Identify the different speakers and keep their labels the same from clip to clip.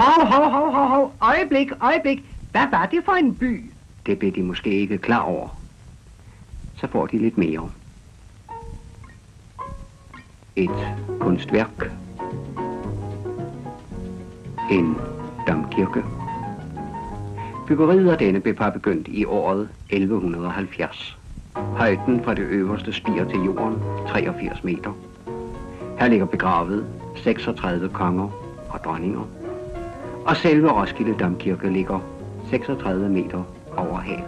Speaker 1: Hov. Øjeblik. Hvad var det for en by? Det blev de måske ikke klar over. Så får de lidt mere. Et kunstværk. En domkirke. Byggeriet af denne blev begyndt i året 1170. Højden fra det øverste spir til jorden, 83 meter. Her ligger begravet 36 konger og dronninger. Og selve Roskilde Domkirke ligger 36 meter over havet.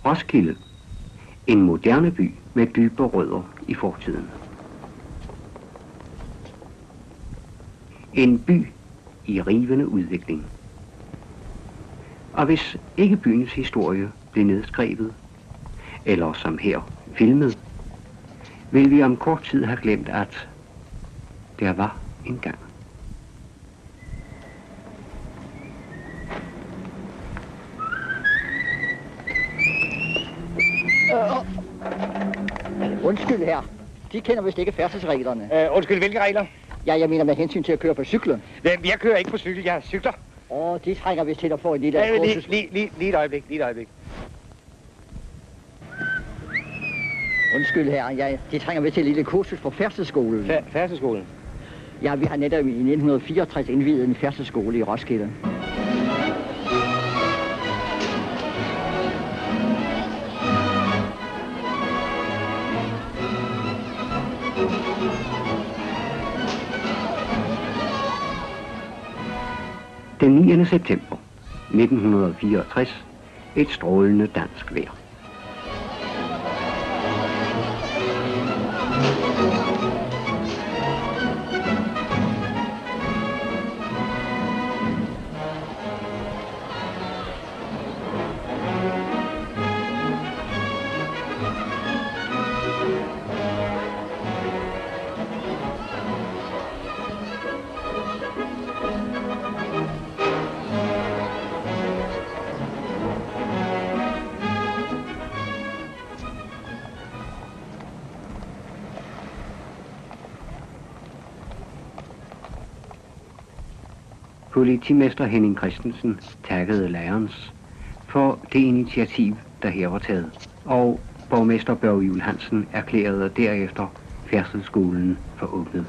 Speaker 1: Roskilde. En moderne by med dybe rødder i fortiden. En by i rivende udvikling. Og hvis ikke byens historie blev nedskrevet, eller som her filmet, vil vi om kort tid have glemt, at der var engang.
Speaker 2: Undskyld her. De kender vist ikke færdselsreglerne.
Speaker 3: Undskyld, hvilke regler?
Speaker 2: Ja, jeg mener med hensyn til at køre på cyklen.
Speaker 3: Jeg kører ikke på cykel, jeg cykler.
Speaker 2: De trænger vist til at få en lille kursus.
Speaker 3: Lige et øjeblik.
Speaker 2: Undskyld her, de trænger vist til et lille kursus på færdselsskolen.
Speaker 3: Færdselsskolen?
Speaker 2: Ja, vi har netop i 1964 indviet en færdselsskole i Roskilde.
Speaker 1: Den 9. september 1964, et strålende dansk vejr. Politimester Henning Christensen takkede lærerens for det initiativ, der her var taget, og borgmester Børge Juel Hansen erklærede derefter færdselsskolen for åbnet.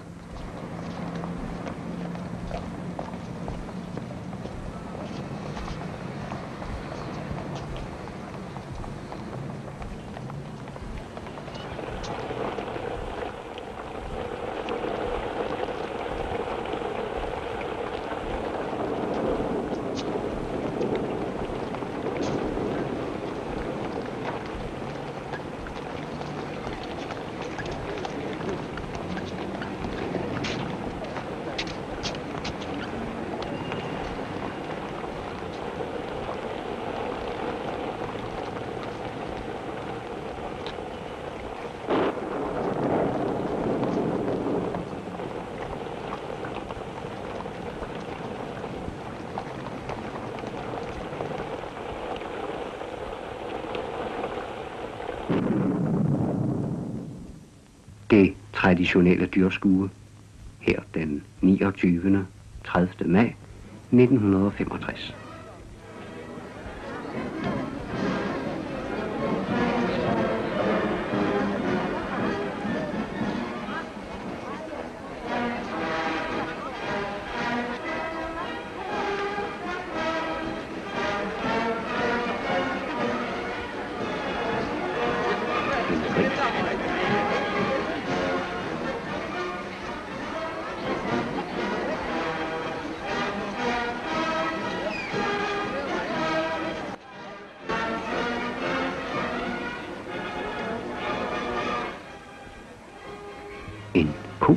Speaker 1: Det traditionelle dyrskue, her den 29. 30. maj 1965. En ko.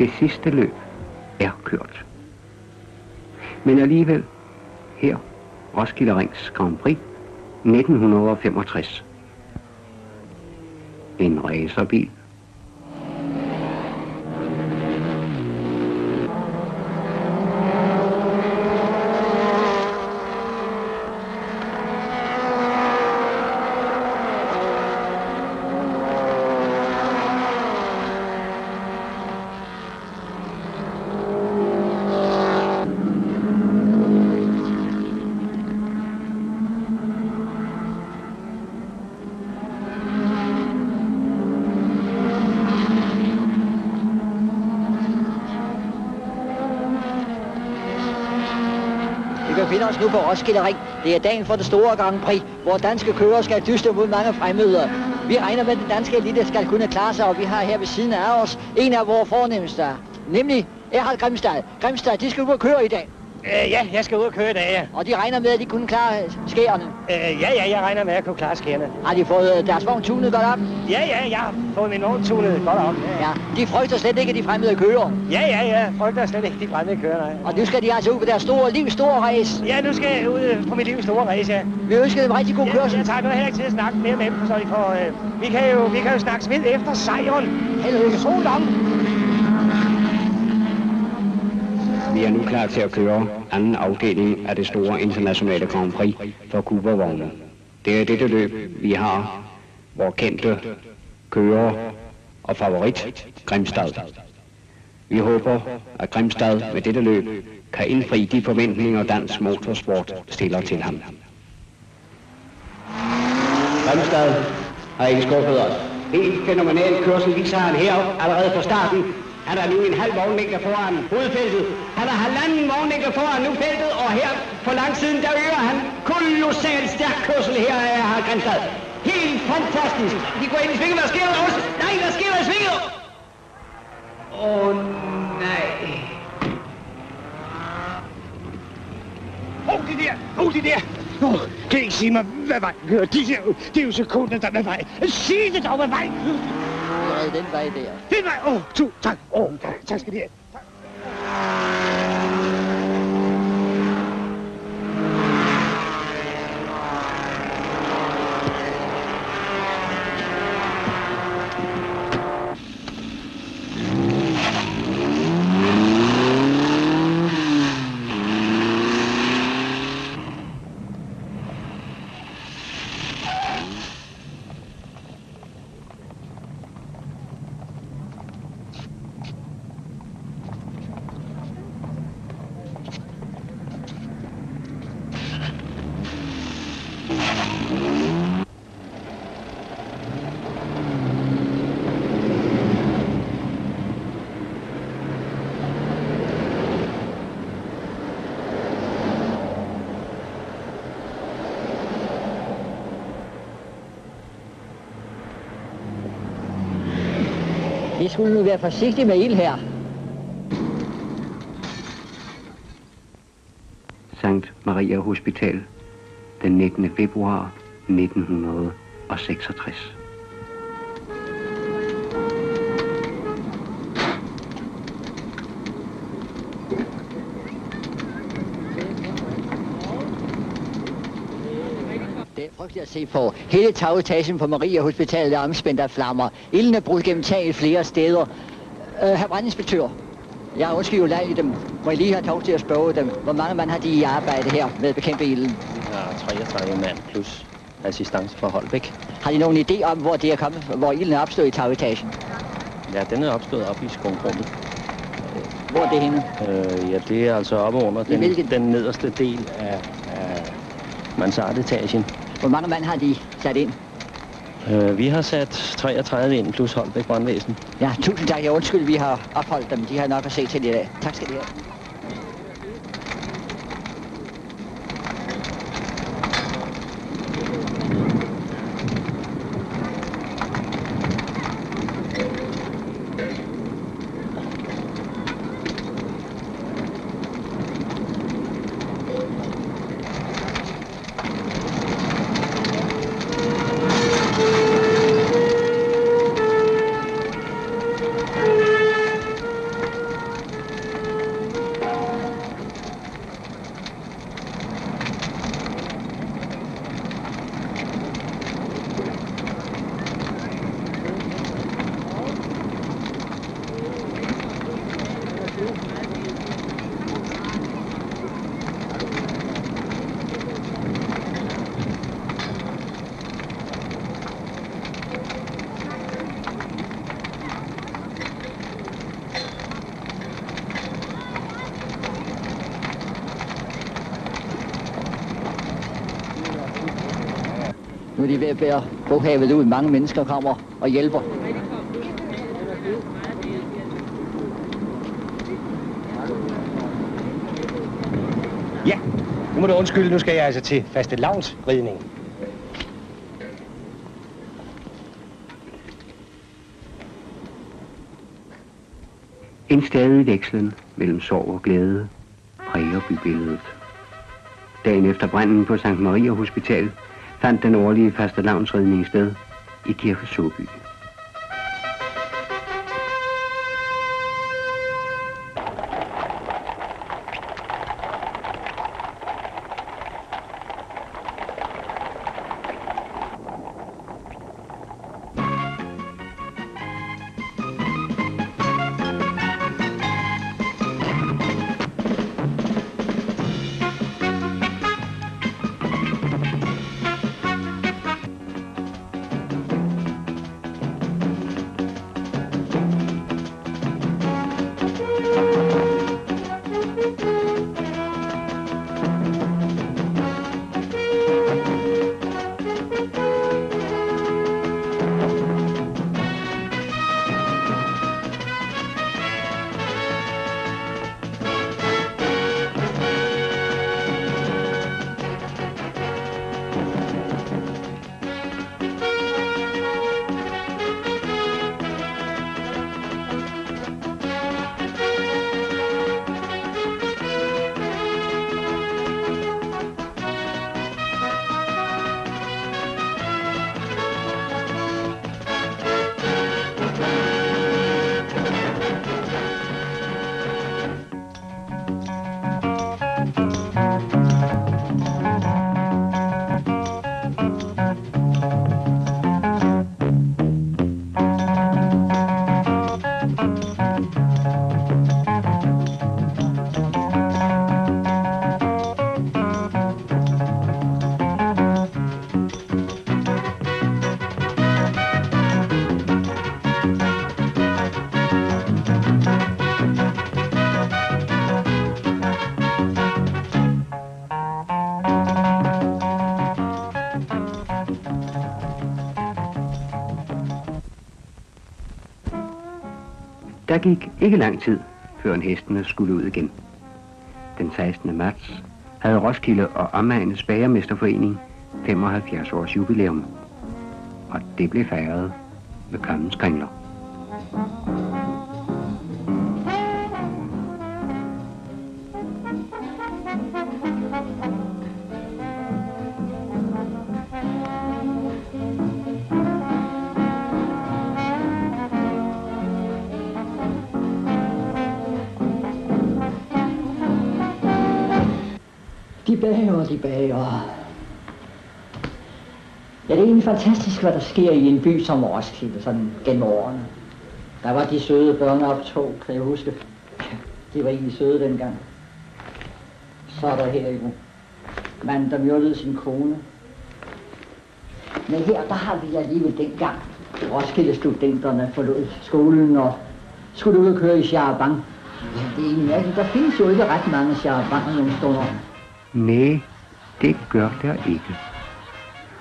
Speaker 1: Det sidste løb er kørt. Men alligevel, her, Roskilde Rings Grand Prix 1965. En racerbil.
Speaker 2: Vi befinder os nu på Roskilde Ring. Det er dagen for det store Grand Prix, hvor danske kører skal dyste mod mange fremmøder. Vi regner med, at den danske elite skal kunne klare sig, og vi har her ved siden af os en af vores fornemmeste, nemlig Erhard Grimstad. Grimstad, de skal ud og køre i dag.
Speaker 3: Ja, jeg skal ud og køre i dag, ja.
Speaker 2: Og de regner med, at de kunne klare skærene.
Speaker 3: Ja, jeg regner med at kunne klare skærene.
Speaker 2: Har de fået deres vogn tunet godt op?
Speaker 3: Ja, jeg har fået min vogn tunet godt op.
Speaker 2: Ja, de frygter slet ikke, at de fremmede kører.
Speaker 3: Ja, frygter slet ikke de fremmede kører, nej.
Speaker 2: Og nu skal de altså ud på deres store race.
Speaker 3: Ja, nu skal jeg ud på mit livs store race, ja.
Speaker 2: Vi ønsker dem rigtig god kørsel.
Speaker 3: Jeg tager nu heller ikke til at snakke mere med dem, så de får... Vi kan jo snakke ved efter sejren.
Speaker 2: Held og lykke.
Speaker 3: Så langt.
Speaker 1: Vi er nu klar til at køre anden afdeling af det store internationale Grand Prix for Coopervognen. Det er dette løb, vi har vores kendte kører og favorit, Grimstad. Vi håber, at Grimstad med dette løb kan indfri de forventninger, dansk motorsport stiller til ham. Grimstad har ikke skuffet os. Helt fænomenal kørsel viser han her allerede fra starten. Han er nu en halv vognmængde foran hovedfeltet. Han er halvanden vognmængde foran nu feltet, og her på langsiden, der øger han kolossalt stærk kørsel her af Erhard Grimstad. Helt fantastisk. De går ind i svinget. Hvad sker der også? Nej, hvad sker der i svinget? Nej.
Speaker 3: Hov, de der. Kan I ikke sige mig, hvad vej kører? Det er jo sekunder, der er vej. Sig det dog, hvad vej.
Speaker 2: Den vej der.
Speaker 3: Den vej. Tak. Tak skal I have.
Speaker 2: I skulle nu være forsigtige med ild her.
Speaker 1: Sankt Maria Hospital, den 19. februar 1966.
Speaker 2: Det er frygteligt at se på. Hele tagetagen på Maria Hospitalet er omspændt af flammer. Ilden er brudt gennem taget flere steder. Herr brandinspektør, jeg har undskyld ulejligt dem. Må jeg lige have lov til at spørge dem, hvor mange mand har de i arbejde her med at bekæmpe ilden?
Speaker 4: Vi har 33 mand plus assistance fra Holbæk.
Speaker 2: Har de nogen idé om, hvor det er kommet, hvor ilden er opstået i tagetagen?
Speaker 4: Ja, den er opstået op i skumrummet.
Speaker 2: Hvor er det henne?
Speaker 4: Ja, det er altså oppe under den nederste del af mansardetagen.
Speaker 2: Hvor mange mand har de sat ind?
Speaker 4: Vi har sat 33 ind plus Holbæk brandvæsen.
Speaker 2: Ja, tusind tak. Jeg undskyld, vi har opholdt dem. De har nok at se til i dag. Tak skal I have. Nu er de ved at bære boghavet ud. Mange mennesker kommer og hjælper.
Speaker 3: Ja, nu må du undskylde. Nu skal jeg altså til fastelavnsridning.
Speaker 1: En stadig vekslen mellem sorg og glæde præger bybilledet. Dagen efter branden på Sankt Maria Hospital fandt den årlige fastelavnsridning sted i Kirke Såby. Der gik ikke lang tid, før hestene skulle ud igen. Den 16. marts havde Roskilde og Omegns Bagermesterforening 75 års jubilæum, og det blev fejret med Kongens Kringler.
Speaker 2: De bager. Ja, det er egentlig fantastisk, hvad der sker i en by som Roskilde, sådan gennem årene. Der var de søde børneoptog, kan jeg huske. De var egentlig søde dengang. Så er der her jo manden, der myrdede sin kone. Men her, der har vi alligevel dengang Roskilde-studenterne forlod skolen og skulle ud og køre i charabanc. Ja, det er egentlig mærkeligt. Der findes jo ikke ret mange charabancer nogle stunder.
Speaker 1: Nej, det gør der ikke.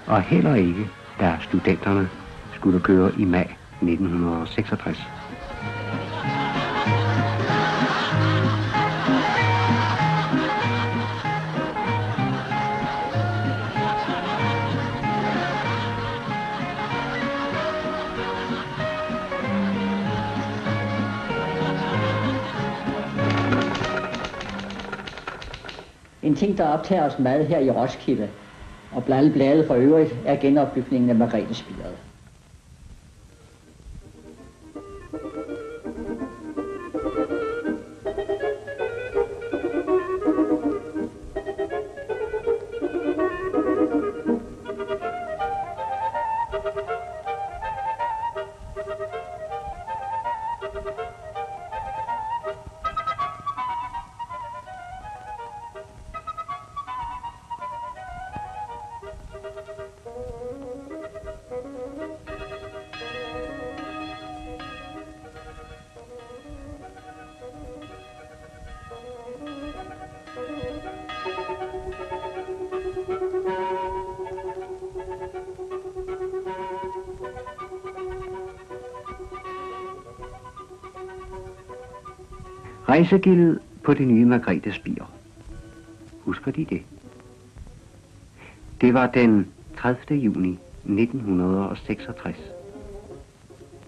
Speaker 1: Og heller ikke, da studenterne skulle køre i maj 1966.
Speaker 2: En ting, der optager os meget her i Roskilde, og blandt alle blade for øvrigt, er genopbygningen af Margrethespiret.
Speaker 1: Rejsegildet på det nye Margrethe Spir. Husker de det? Det var den 30. juni 1966.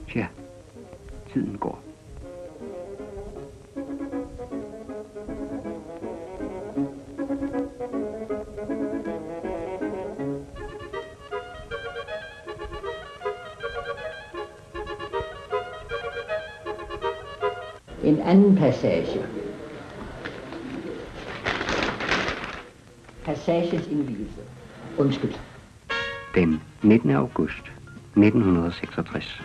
Speaker 1: Tja, tiden går.
Speaker 2: En anden passage. Passagens indvielse. Undskyld.
Speaker 1: Den 19. august 1966.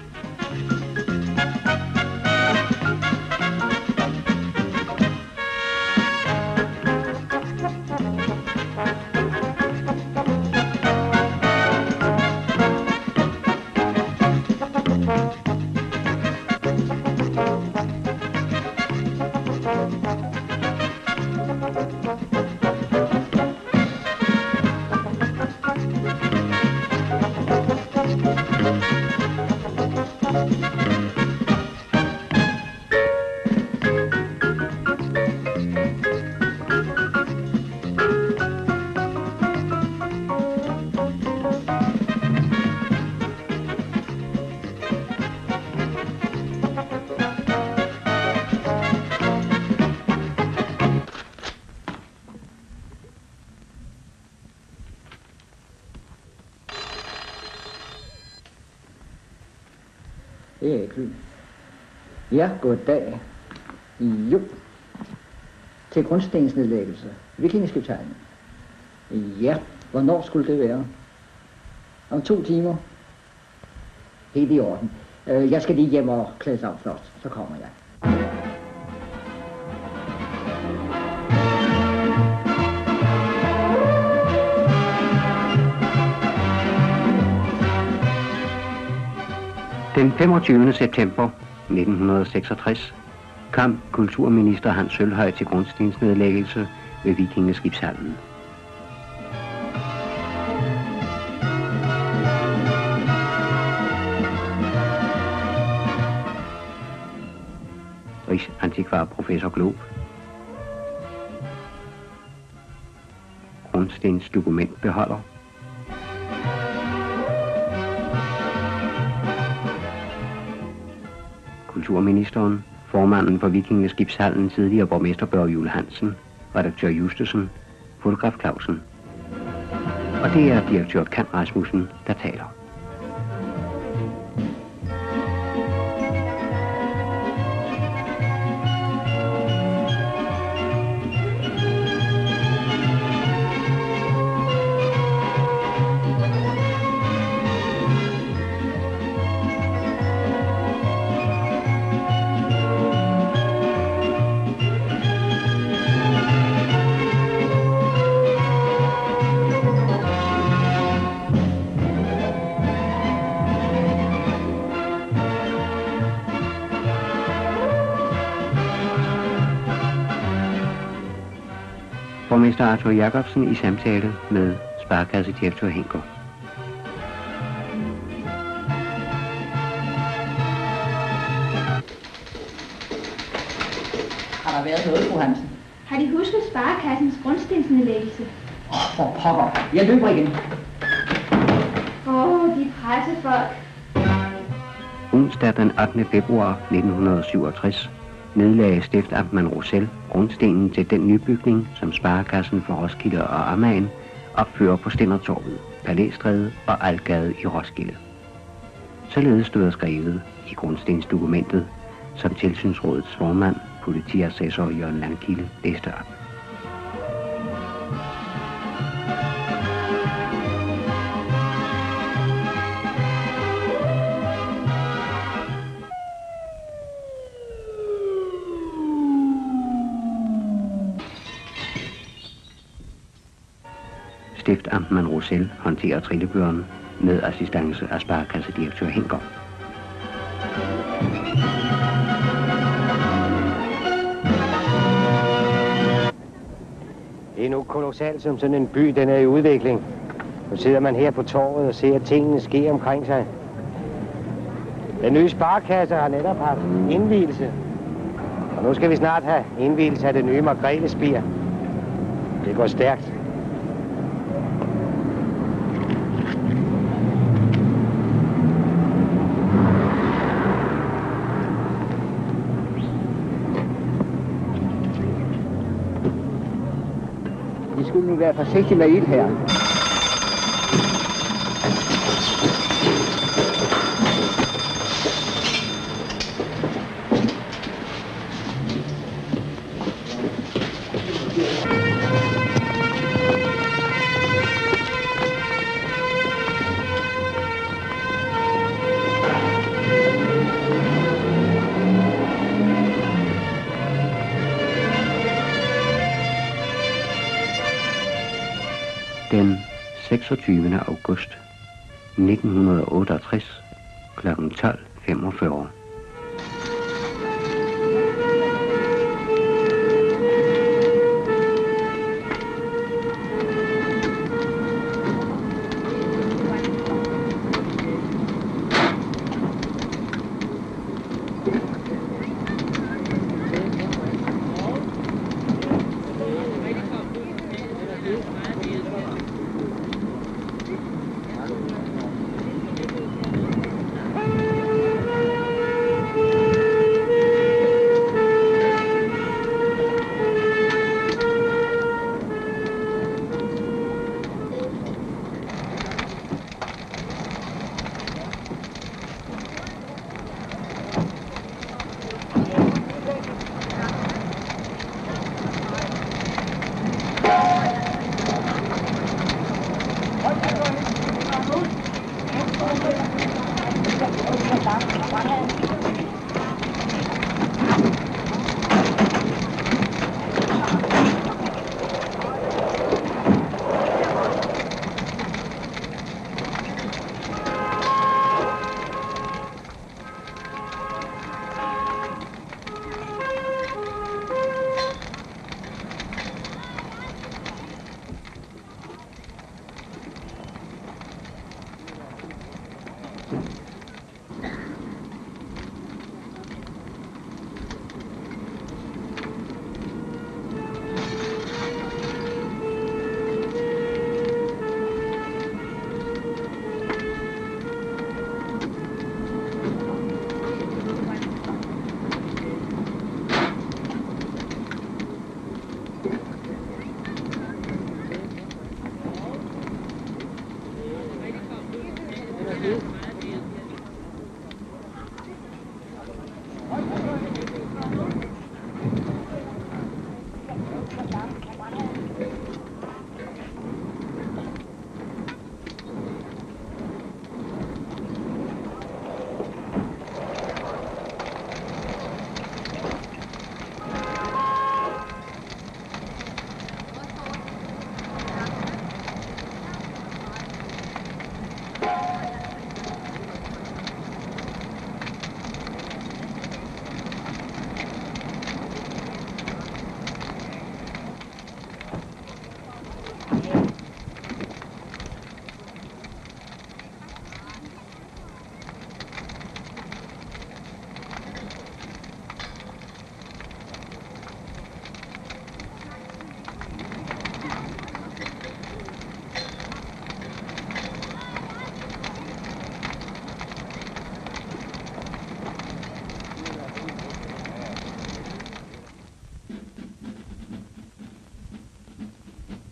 Speaker 2: Det er klart. Ja, goddag. Jo. Til grundstensnedlæggelse. Vikingeskibshallen. Ja, hvornår skulle det være? Om 2 timer. Helt i orden. Jeg skal lige hjem og klæde af først, så kommer jeg.
Speaker 1: Den 25. september 1966 kom kulturminister Hans Sølvhøj til grundstensnedlæggelse ved Vikingeskibshallen. Rigsantikvar professor Glob, grundstens dokumentbeholder, kulturministeren, formanden for Vikingeskibshallen, tidligere borgmester Børge Juel Hansen, redaktør Justesen, fotograf Clausen. Og det er direktør Kan Rasmussen, der taler. Borgmester Arthur Jacobsen i samtale med sparekassedirektør Henker.
Speaker 2: Har der været noget, fru Hansen?
Speaker 5: Har de husket sparekassens grundstensnedlæggelse?
Speaker 2: For pokker. Jeg løber igen.
Speaker 5: De pressefolk.
Speaker 1: Onsdag den 18. februar 1967 nedlagde stiftamtmand Rosell grundstenen til den nybygning, som Sparekassen for Roskilde og Amagen opfører på Stendertorvet, Palæstræde og Algade i Roskilde. Således stod der skrevet i grundstensdokumentet, som tilsynsrådets formand, politiassessor Jørgen Landkilde, læste op. Stiftamtmand Rosell håndterer trillebøren med assistance af sparekassedirektør Henker.
Speaker 6: Det er nu kolossalt, som sådan en by, den er i udvikling. Nu sidder man her på torvet og ser, at tingene sker omkring sig. Den nye sparekasse har netop haft indvielse. Og nu skal vi snart have indvielse af det nye Margrethe-spir. Det går stærkt.
Speaker 2: I skulle nu være forsigtige med ild her.
Speaker 1: Den 26. august 1968 kl. 12:45.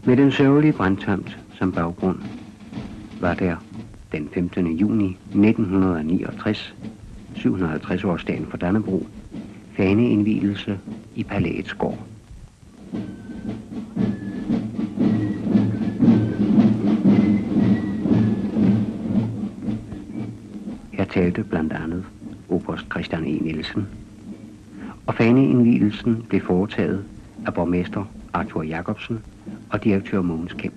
Speaker 1: Med den sørgelige brandtomt som baggrund var der den 15. juni 1969, 750-årsdagen for Dannebrog, faneindvielse i Palæets gård. Her talte blandt andet oberst Christian E. Nielsen, og faneindvielsen blev foretaget af borgmester Arthur Jacobsen og direktør Mogens Kemp.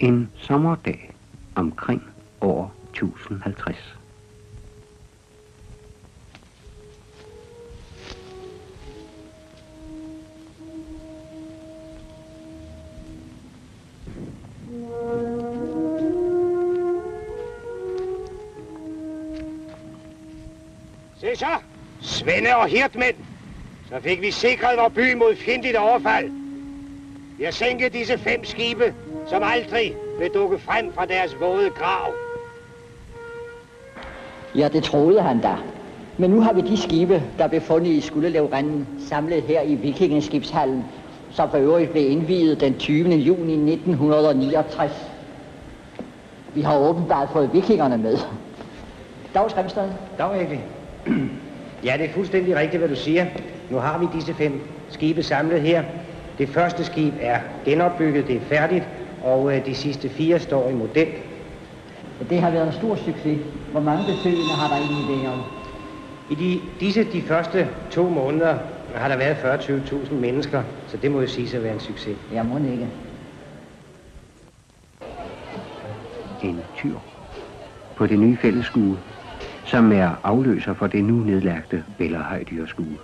Speaker 1: En sommerdag omkring år 1050.
Speaker 3: Se så, Svende og Hirtmænd. Så fik vi sikret vores by mod fjendtligt overfald. Vi har sænket disse 5 skibe, som aldrig vil dukke frem fra deres våde grav.
Speaker 2: Ja, det troede han da. Men nu har vi de skibe, der blev fundet i Skuldelevrenden, samlet her i Vikingeskibshallen, som for øvrigt blev indviet den 20. juni 1969. Vi har åbenbart fået vikingerne med. Dag, Skrimstad.
Speaker 6: Dag, Egli. Ja, det er fuldstændig rigtigt, hvad du siger. Nu har vi disse 5 skibe samlet her. Det første skib er genopbygget, det er færdigt, og de sidste 4 står i model.
Speaker 2: Det har været en stor succes. Hvor mange besøgende har der egentlig været?
Speaker 6: I de første 2 måneder har der været 40-20.000 mennesker, så det må jo sige at være en succes.
Speaker 2: Jeg må ikke.
Speaker 1: En tyr på det nye fællesskue, som er afløser for det nu nedlagte Bellahøjdyrskue.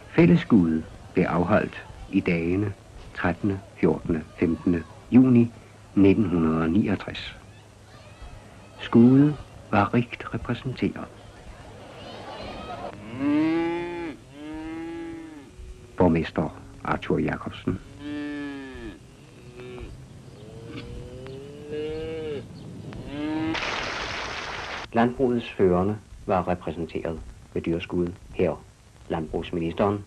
Speaker 1: Fællesskuet blev afholdt i dagene 13., 14., 15. juni 1969. Skuet var rigt repræsenteret. Borgmester Arthur Jacobsen. Landbrugets førende var repræsenteret ved dyrskuet her. Landbrugsministeren.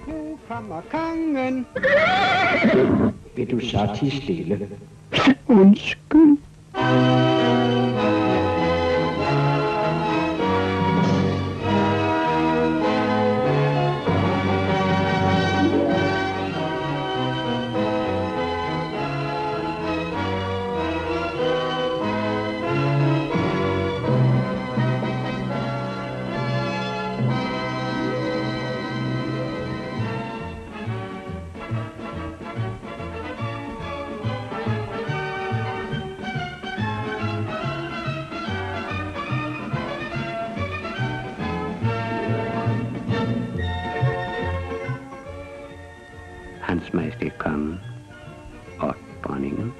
Speaker 3: Nu kommer kongen.
Speaker 1: Vil du så tie stille?
Speaker 3: Undskyld.
Speaker 1: Hans Majestæt Kongen og dronningen.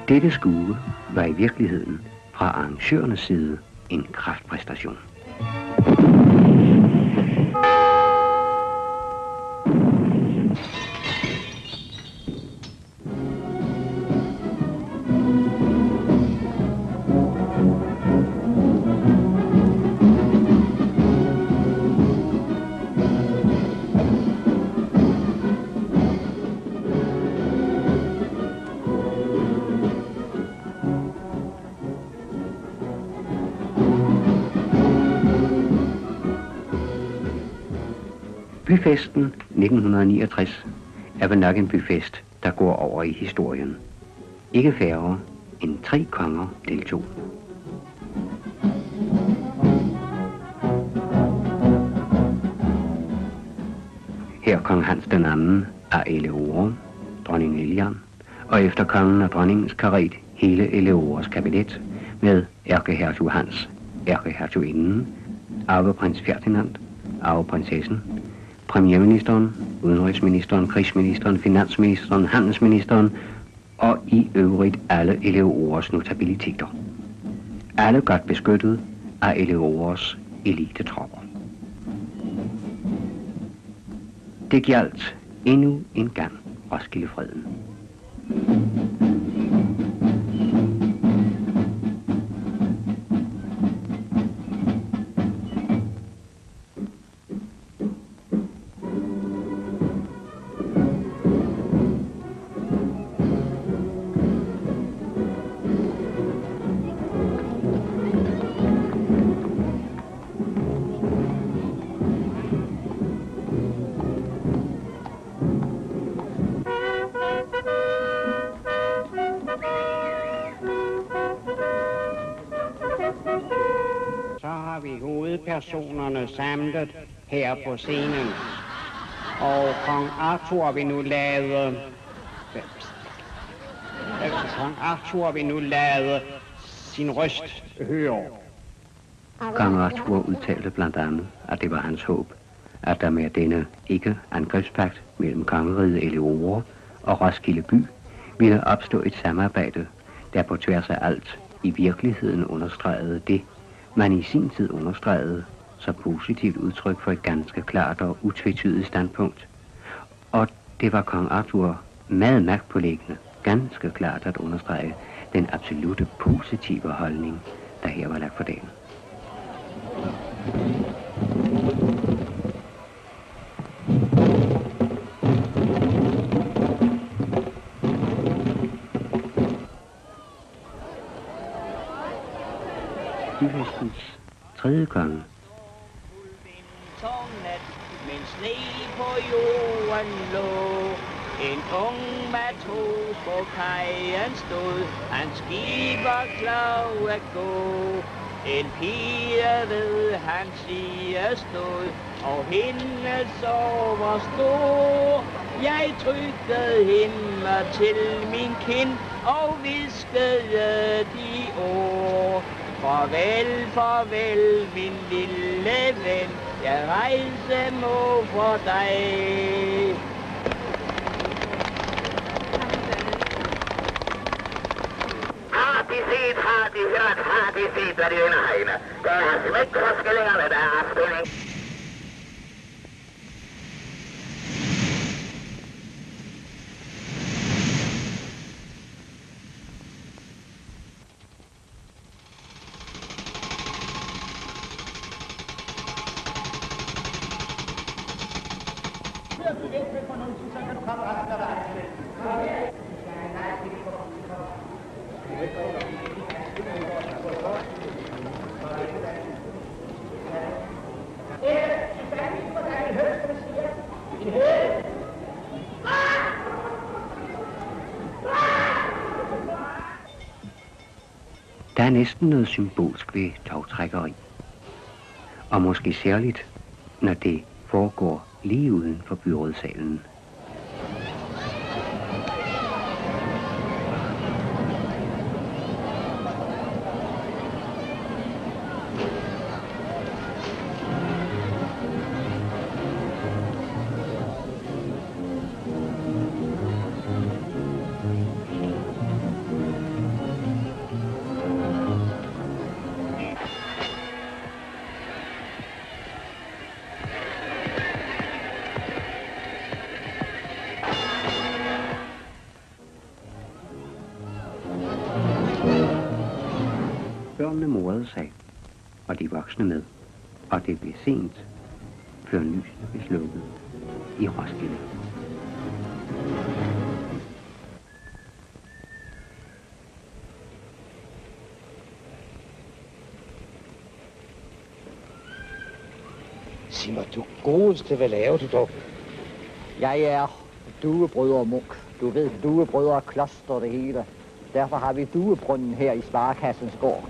Speaker 1: Dette skue var i virkeligheden fra arrangørernes side en kraftpræstation. Byfesten 1969 er vel nok en byfest, der går over i historien. Ikke færre end 3 konger deltog. Her kong Hans den anden af Eleonore, dronning Lilian, og efter kongen og dronningens karet hele Eleonores kabinet med ærkehertug Hans, ærkehertuginden, arveprins Ferdinand, arveprinsessen, premierministeren, udenrigsministeren, krigsministeren, finansministeren, handelsministeren og i øvrigt alle Eleonores notabiliteter. Alle godt beskyttet af Eleonores elitetropper. Det gjaldt endnu en gang Roskildefreden.
Speaker 7: har vi hovedpersonerne samlet her på scenen. Og kong Arthur vil nu lade sin røst høre.
Speaker 1: Kong Arthur udtalte blandt andet, at det var hans håb, at der med denne ikke-angrebspagt mellem kongeriget Eleore og Roskilde by ville opstå et samarbejde, der på tværs af alt i virkeligheden understregede det, man i sin tid understregede så positivt udtryk for et ganske klart og utvetydigt standpunkt. Og det var kong Arthur meget magtpåliggende ganske klart at understrege den absolute positive holdning, der her var lagt for dagen. Sydhestens tredje konge.
Speaker 8: Men sne på jorden lå, en ung matros på kajen stod, hans skib var klar at gå. En pige ved hans side stod, og hendes sorg var stor. Jeg trykkede hende til min kind, og viskede de ord. Farvel, farvel, min lille ven, jeg rejse må for dig.
Speaker 9: Har de set, har de hørt, har de set, hvad de vinder herinde? Der er smækforskellingerne, der er spænding.
Speaker 1: Der er næsten noget symbolsk ved tovtrækkeri. Og måske særligt, når det foregår lige uden for byrådssalen. Børnene morede sig, og de voksne med, og det blev sent, før lysene blev slukket i Roskilde.
Speaker 6: Sig mig, du godeste, hvad laver du dog?
Speaker 2: Jeg er duebrødre Munk. Du ved, duebrødre kloster det hele. Derfor har vi duebrunden her i Sparekassens gård.